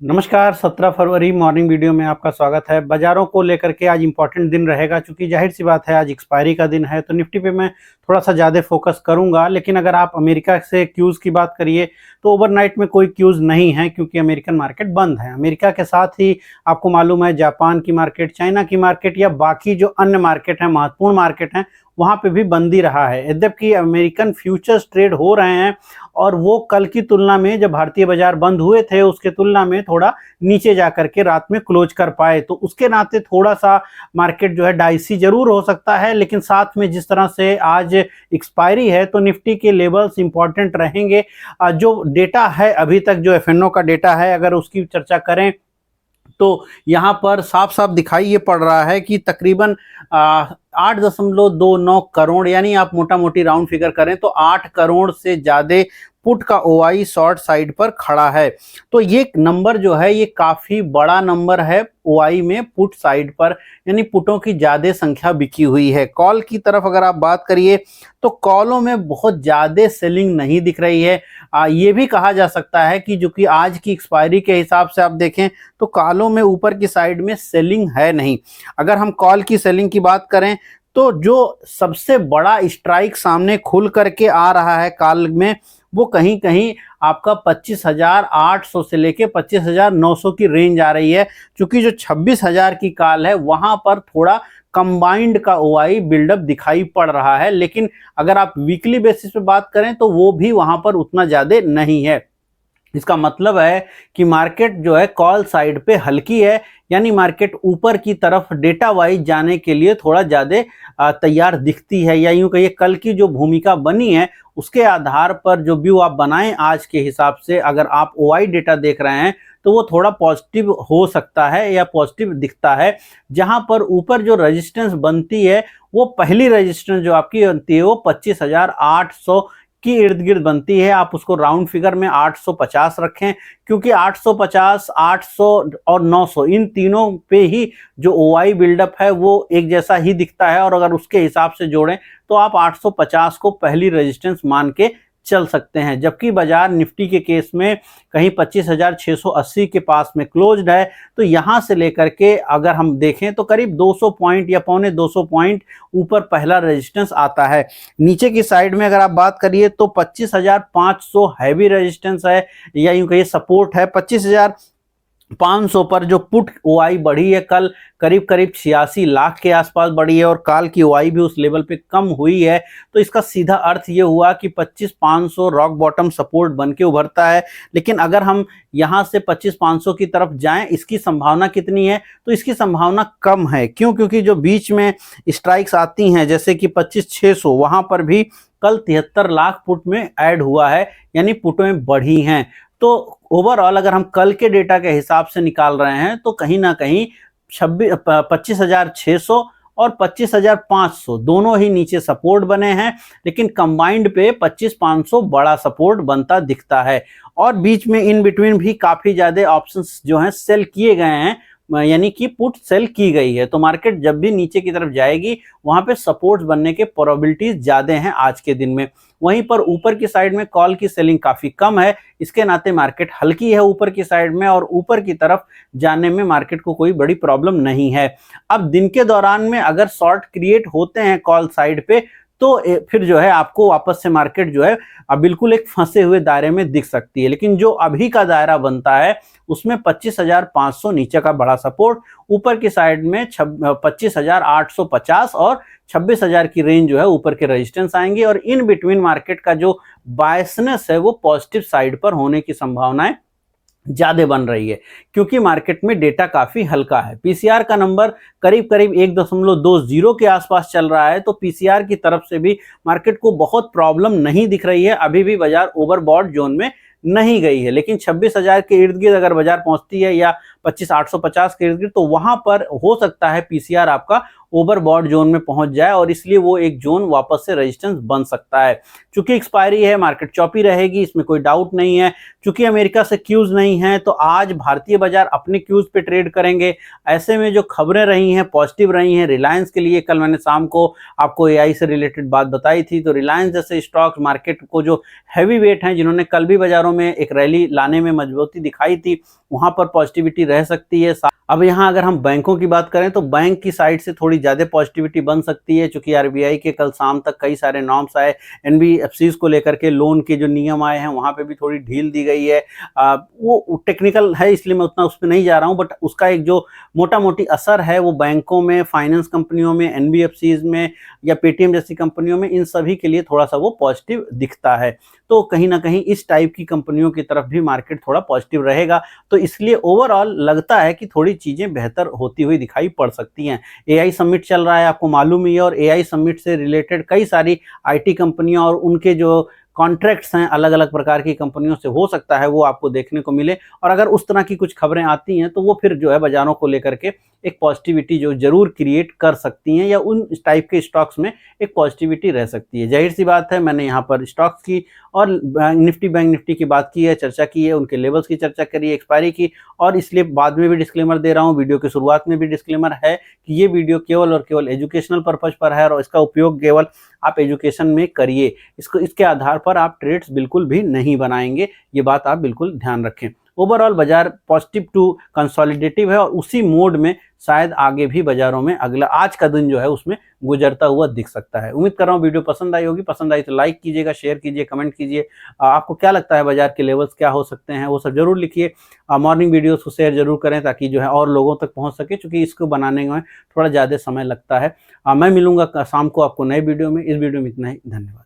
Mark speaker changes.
Speaker 1: नमस्कार। 17 फरवरी morning video में आपका स्वागत है। बाजारों को लेकर के आज इंपॉर्टेंट दिन रहेगा, क्योंकि जाहिर सी बात है आज एक्सपायरी का दिन है, तो निफ्टी पे मैं थोड़ा सा ज़्यादा फोकस करूंगा। लेकिन अगर आप अमेरिका से क्यूज़ की बात करिए तो ओवरनाइट में कोई क्यूज़ नहीं है, क्योंकि अमेरिकन मार्केट बंद है। अमेरिका के साथ ही आपको मालूम है जापान की मार्केट, चाइना की मार्केट या बाकी जो अन्य मार्केट हैं, महत्वपूर्ण मार्केट हैं, वहाँ पे भी बंदी रहा है। यद्यपि अमेरिकन फ्यूचर्स ट्रेड हो रहे हैं और वो कल की तुलना में जब भारतीय बाजार बंद हुए थे उसके तुलना में थोड़ा नीचे जा करके रात में क्लोज कर पाए, तो उसके नाते थोड़ा सा मार्केट जो है डाइसी जरूर हो सकता है। लेकिन साथ में जिस तरह से आज एक्सपायरी है तो निफ्टी के लेवल्स इंपॉर्टेंट रहेंगे। जो डेटा है अभी तक, जो एफएनओ का डेटा है, अगर उसकी चर्चा करें तो यहाँ पर साफ साफ दिखाई ये पड़ रहा है कि तकरीबन 8.29 करोड़, यानी आप मोटा मोटी राउंड फिगर करें तो 8 करोड़ से ज्यादा पुट का ओआई शॉर्ट साइड पर खड़ा है। तो ये नंबर जो है ये काफी बड़ा नंबर है ओआई में पुट साइड पर, यानी पुटों की ज्यादा संख्या बिकी हुई है। कॉल की तरफ अगर आप बात करिए तो कॉलों में बहुत ज्यादा सेलिंग नहीं दिख रही है। ये भी कहा जा सकता है कि जो कि आज की एक्सपायरी के हिसाब से आप देखें तो कॉलों में ऊपर की साइड में सेलिंग है नहीं। अगर हम कॉल की सेलिंग की बात करें तो जो सबसे बड़ा स्ट्राइक सामने खुल करके आ रहा है कॉल में, वो कहीं कहीं आपका 25,800 से लेके 25,900 की रेंज आ रही है। क्योंकि जो 26,000 की कॉल है वहां पर थोड़ा कंबाइंड का ओआई बिल्डअप दिखाई पड़ रहा है। लेकिन अगर आप वीकली बेसिस पे बात करें तो वो भी वहां पर उतना ज्यादा नहीं है। इसका मतलब है कि मार्केट जो है कॉल साइड पे हल्की है, यानी मार्केट ऊपर की तरफ डेटा वाइज जाने के लिए थोड़ा ज्यादा तैयार दिखती है। या यूं कहिए कल की जो भूमिका बनी है उसके आधार पर जो व्यू आप बनाएं आज के हिसाब से, अगर आप ओआई डेटा देख रहे हैं तो वो थोड़ा पॉजिटिव हो सकता है या पॉजिटिव दिखता है। जहां पर ऊपर जो रेजिस्टेंस बनती है वो पहली रेजिस्टेंस जो आपकी बनती है वो 25,800 की इर्द गिर्द बनती है। आप उसको राउंड फिगर में 850 रखें, क्योंकि 850, 800 और 900 इन तीनों पे ही जो ओआई बिल्डअप है वो एक जैसा ही दिखता है। और अगर उसके हिसाब से जोड़ें तो आप 850 को पहली रेजिस्टेंस मान के चल सकते हैं। जबकि बाजार निफ्टी के केस में कहीं 25,680 के पास में क्लोज्ड है। तो यहां से लेकर के अगर हम देखें तो करीब 200 पॉइंट या पौने 200 पॉइंट ऊपर पहला रेजिस्टेंस आता है। नीचे की साइड में अगर आप बात करिए तो 25,500 हैवी रेजिस्टेंस है, या यूं कहिए सपोर्ट है। 25,500 पर जो पुट ओआई बढ़ी है कल करीब करीब 86 लाख के आसपास बढ़ी है, और काल की ओआई भी उस लेवल पे कम हुई है। तो इसका सीधा अर्थ ये हुआ कि 25,500 रॉक बॉटम सपोर्ट बन के उभरता है। लेकिन अगर हम यहां से 25,500 की तरफ जाएं, इसकी संभावना कितनी है? तो इसकी संभावना कम है। क्यों? क्योंकि जो बीच में स्ट्राइक्स आती हैं जैसे कि 25,600, वहां पर भी कल 73 लाख पुट में ऐड हुआ है, यानी पुटें बढ़ी हैं। तो ओवरऑल अगर हम कल के डेटा के हिसाब से निकाल रहे हैं तो कहीं ना कहीं 25,600 और 25,500 दोनों ही नीचे सपोर्ट बने हैं। लेकिन कंबाइंड पे 25,500 बड़ा सपोर्ट बनता दिखता है। और बीच में इन बिटवीन भी काफी ज्यादा ऑप्शंस जो हैं सेल किए गए हैं, यानी कि पुट सेल की गई है। तो मार्केट जब भी नीचे की तरफ जाएगी वहां पे सपोर्ट्स बनने के प्रोबेबिलिटीज ज्यादा हैं आज के दिन में। वहीं पर ऊपर की साइड में कॉल की सेलिंग काफी कम है, इसके नाते मार्केट हल्की है ऊपर की साइड में, और ऊपर की तरफ जाने में मार्केट को कोई बड़ी प्रॉब्लम नहीं है। अब दिन के दौरान में अगर शॉर्ट क्रिएट होते हैं कॉल साइड पे तो फिर जो है आपको वापस से मार्केट जो है अब बिल्कुल एक फंसे हुए दायरे में दिख सकती है। लेकिन जो अभी का दायरा बनता है उसमें 25,500 नीचे का बड़ा सपोर्ट, ऊपर की साइड में 25,850 और 26,000 की रेंज जो है ऊपर के रेजिस्टेंस आएंगे। और इन बिटवीन मार्केट का जो बायसनेस है वो पॉजिटिव साइड पर होने की संभावनाएं ज्यादा बन रही है, क्योंकि मार्केट में डेटा काफी हल्का है। पीसीआर का नंबर करीब करीब 1.20 के आसपास चल रहा है। तो पीसीआर की तरफ से भी मार्केट को बहुत प्रॉब्लम नहीं दिख रही है। अभी भी बाजार ओवरबॉट जोन में नहीं गई है। लेकिन 26,000 के इर्द गिर्द अगर बाजार पहुंचती है या 25,850 के इर्द गिर्द, तो वहां पर हो सकता है पीसीआर आपका ओवरबॉट जोन में पहुंच जाए और इसलिए वो एक जोन वापस से रेजिस्टेंस बन सकता है। चूंकि एक्सपायरी है, मार्केट चौपी रहेगी, इसमें कोई डाउट नहीं है। चूंकि अमेरिका से क्यूज नहीं है तो आज भारतीय बाजार अपने क्यूज पे ट्रेड करेंगे। ऐसे में जो खबरें रही हैं पॉजिटिव रही हैं रिलायंस के लिए। कल मैंने शाम को आपको एआई से रिलेटेड बात बताई थी, तो रिलायंस जैसे स्टॉक्स मार्केट को जो हैवी वेट हैं, जिन्होंने कल भी बाजारों में एक रैली लाने में मजबूती दिखाई थी, वहां पर पॉजिटिविटी रह सकती है। अब यहाँ अगर हम बैंकों की बात करें तो बैंक की साइड से थोड़ी ज़्यादा पॉजिटिविटी बन सकती है, क्योंकि आरबीआई के कल शाम तक कई सारे नॉर्म्स आए। एनबीएफसीज को लेकर के लोन के जो नियम आए हैं वहाँ पे भी थोड़ी ढील दी गई है। वो टेक्निकल है इसलिए मैं उतना उस पर नहीं जा रहा हूँ, बट उसका एक जो मोटा मोटी असर है वो बैंकों में, फाइनेंस कंपनियों में, एनबीएफसीज में या पेटीएम जैसी कंपनियों में, इन सभी के लिए थोड़ा सा वो पॉजिटिव दिखता है। तो कहीं ना कहीं इस टाइप की कंपनियों की तरफ भी मार्केट थोड़ा पॉजिटिव रहेगा। तो इसलिए ओवरऑल लगता है कि थोड़ी चीजें बेहतर होती हुई दिखाई पड़ सकती हैं। एआई समिट चल रहा है, आपको मालूम ही है, और एआई समिट से रिलेटेड कई सारी आईटी कंपनियां और उनके जो कॉन्ट्रैक्ट्स हैं अलग अलग प्रकार की कंपनियों से, हो सकता है वो आपको देखने को मिले। और अगर उस तरह की कुछ खबरें आती हैं तो वो फिर जो है बाजारों को लेकर के एक पॉजिटिविटी जो जरूर क्रिएट कर सकती हैं, या उन टाइप के स्टॉक्स में एक पॉजिटिविटी रह सकती है। जाहिर सी बात है, मैंने यहाँ पर स्टॉक्स की और निफ्टी बैंक निफ्टी की बात की है, चर्चा की है, उनके लेवल्स की चर्चा करी है, एक्सपायरी की, और इसलिए बाद में भी डिस्क्लेमर दे रहा हूँ, वीडियो की शुरुआत में भी डिस्क्लेमर है कि ये वीडियो केवल और केवल एजुकेशनल पर्पज पर है और इसका उपयोग केवल आप एजुकेशन में करिए। इसके आधार पर आप ट्रेड्स बिल्कुल भी नहीं बनाएंगे, ये बात आप बिल्कुल ध्यान रखें। ओवरऑल बाजार पॉजिटिव टू कंसोलिडेटिव है और उसी मोड में शायद आगे भी बाजारों में अगला आज का दिन जो है उसमें गुजरता हुआ दिख सकता है। उम्मीद कर रहा हूँ वीडियो पसंद आई होगी। पसंद आई तो लाइक कीजिएगा, शेयर कीजिए, कमेंट कीजिए। आपको क्या लगता है बाजार के लेवल्स क्या हो सकते हैं वो सब जरूर लिखिए। मॉर्निंग वीडियोस को शेयर जरूर करें ताकि जो है और लोगों तक पहुंच सके, क्योंकि इसको बनाने में थोड़ा ज़्यादा समय लगता है। मैं मिलूंगा शाम को आपको नए वीडियो में। इस वीडियो में इतना ही, धन्यवाद।